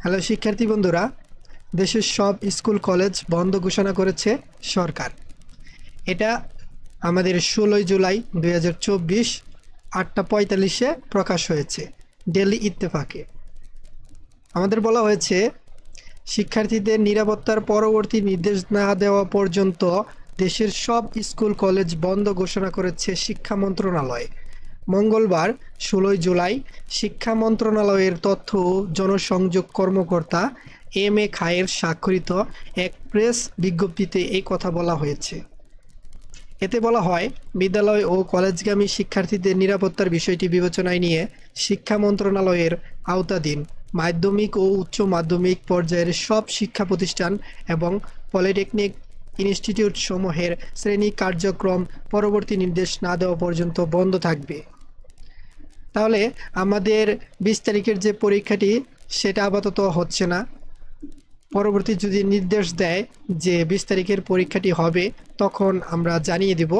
Hello শিক্ষার্থী বন্ধুরা, দেশের সব স্কুল কলেজ বন্ধ ঘোষণা করেছে সরকার। এটা আমাদের 16 জুলাই 2024 8:45-এ প্রকাশ হয়েছে ডেইলি ইত্তেফাকে। আমাদের বলা হয়েছে শিক্ষার্থীদের নিরাপত্তার পরবর্তী নির্দেশ না দেওয়া পর্যন্ত দেশের সব স্কুল কলেজ বন্ধ ঘোষণা করেছে শিক্ষা মন্ত্রণালয়। মঙ্গলবার 16 জুলাই শিক্ষা মন্ত্রণালয়ের তথ্য ও জনসংযোগ কর্মকর্তা এম.এ. খায়ের স্বাক্ষরিত এক প্রেস বিজ্ঞপ্তিতে এই কথা বলা হয়েছে। এতে বলা হয়, বিদ্যালয় ও কলেজগামী শিক্ষার্থীদের নিরাপত্তার বিষয়টি বিবেচনায় নিয়ে শিক্ষা মন্ত্রণালয়ের আওতাধীন মাধ্যমিক ও উচ্চ মাধ্যমিক পর্যায়ের সব শিক্ষা প্রতিষ্ঠান এবং পলিটেকনিক ইনস্টিটিউটসমূহের শ্রেণী কার্যক্রম পরবর্তী নির্দেশ না দেওয়া পর্যন্ত বন্ধ থাকবে। তাহলে আমাদের 20 তারিখের যে পরীক্ষাটি সেটা আপাতত হচ্ছে না। পরবর্তী যদি নির্দেশ দেয় যে 20 তারিখের পরীক্ষাটি হবে, তখন আমরা জানিয়ে দেব।